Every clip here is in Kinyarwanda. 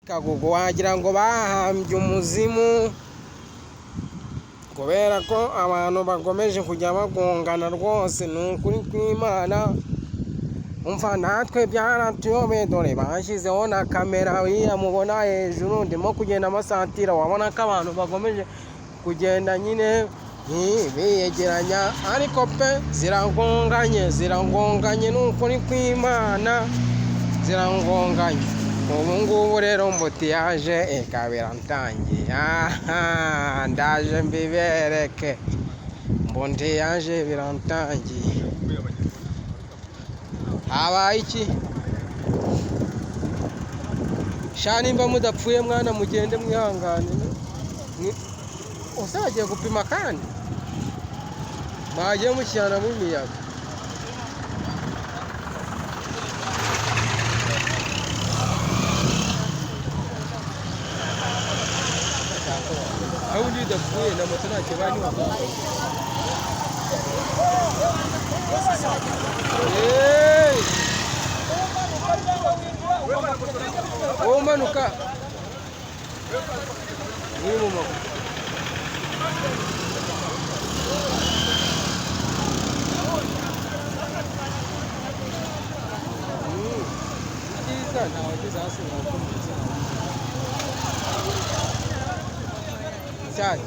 Kagugu wagira ngo bahambye umuzimu kubera ko abantu bakomeje kujya bagongana rwose ni ukuri kw'Imana umva natwe byaratuyobeye dore bashyizeho na kamera iriya mubona hejuru ndimo kugenda amasatira wabona ko abantu bakomeje kugenda nyine biyegeranya ariko pe ziragonganye ni ukuri kw'Imana ziragonganye ubu ngubu rero mbutiyaje ikaba ntangiye ndaje mbibereke mbutiyaje birantangiye habaye iki sha nimba mudapfuye mwana mugende mwihangane use bagiye gupima kandi mwagiye mushyirana mu miyaga aho undi udapfuye na moto ntacyo bani umanuka uri mu maguru byiza ntawe ugeze hasi urakomeza cyane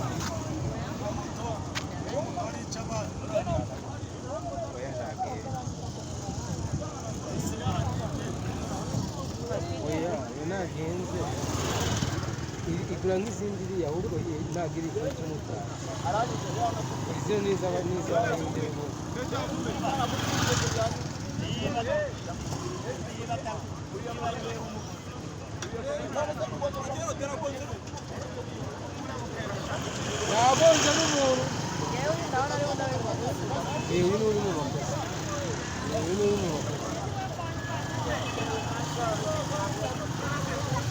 nagenze igura nk'izindi iriya ahubwo ntabwo iri kuri cy'umutara izo ni iz'abahinde nabonze n'umuntu uyu ni uri mu bakozi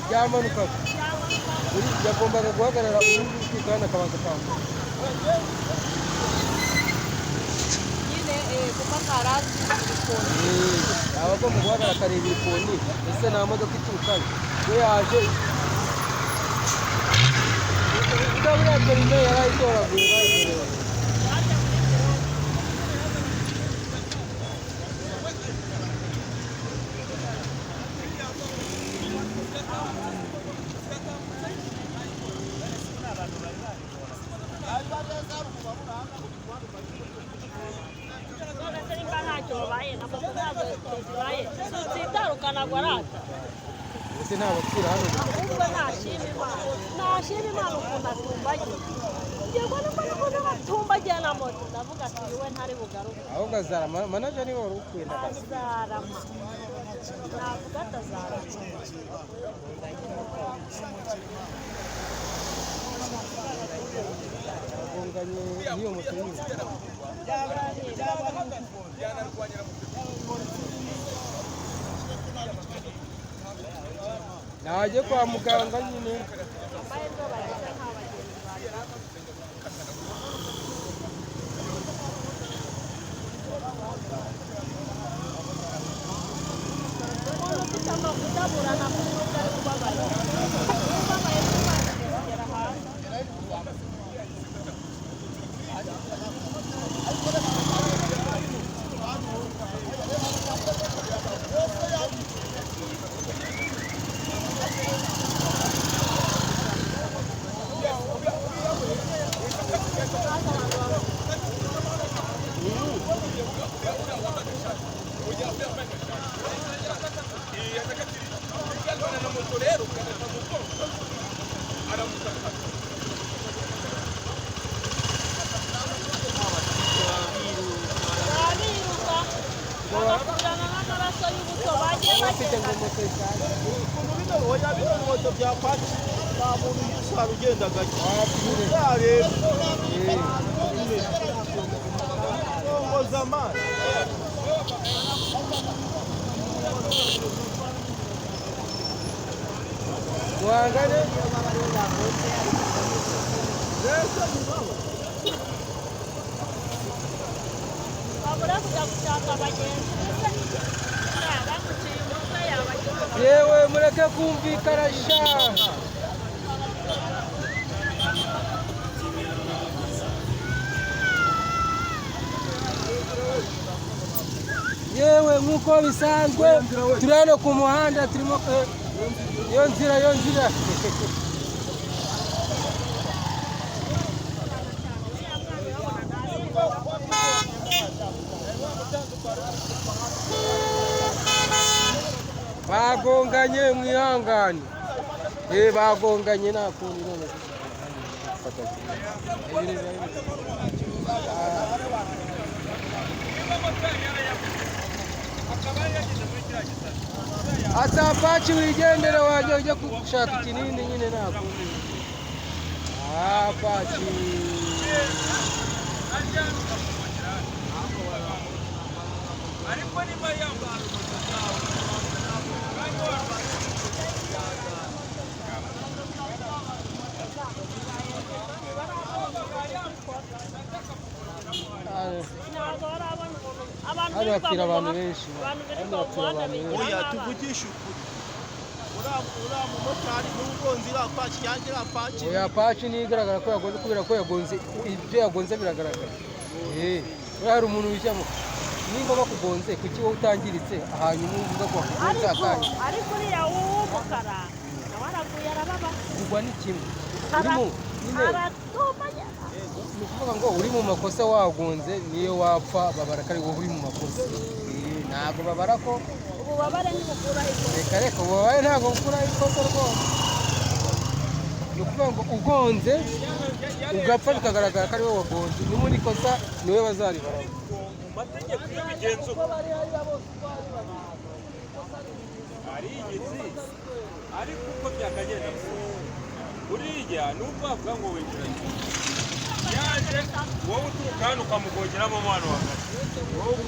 byamanukaga yagombaga guhagarara ubundi kandi akabanza kwambuka nyine kuko karazi aba agomba guhagarara akareba ikoni ese nta modoka iturukayo we yaje buriya perime yari ayitoraguye ese nta bapfira hano ubwo nashima Imana ukuntu atumbagiye yego n'ukuntu batumbagiye na moto ndavuga ati iwe ntari bugaruke ahubwo azarama manager niwe wari ukwiye azarama navuga atazarama agonganye n'iyo moto nyine najye kwa muganga nyine babura kujya gushaka abagenzi bamuciye umutwe yabagiye yewe mureke kumvikana sha yewe nk'uko bisanzwe turi hano ku muhanda turimo iyo nzira bagonganye mwihangane bagonganye nta kundi none Asapachi wigendere waje ujya gushaka ikinini nyine nta kundi Apachi ariko ni bayamba hano hapfira abantu benshi oya tuvugisha ukuri uriya mumotari n'ugonze iriya paki yangira paki oya paki ni igaragara ko yagonze kubera ko yagonze ibyo yagonze biragaragara hari umuntu wishyamo nimba bakugonze kuki wowe utangiritse hanyuma uvuga ko wakugonze akanya ariko uriya w'umukara nawe araguye arababa kugwa ni kimwe urimo nyine aratomanya ni ukuvuga ngo uri mu makosa wagonze niyo wapfa babara ko ari wowe uri mu makosa ntabwo babara ko ububabare ntibukuraho ikosa reka ububabare ntabwo bukuraho ikosa rwose ni ukuvuga ngo ugonze ugapfa bikagaragara ko ari wowe wagonze n'ubundi ikosa niwe bazaribaraho mategeko y'imigenzo ari igizi ariko uko byakagenda uriya nubwo avuga ngo winjiranye yaje wowe uturuka hano ukamugongeramo umwana wa hagati wowe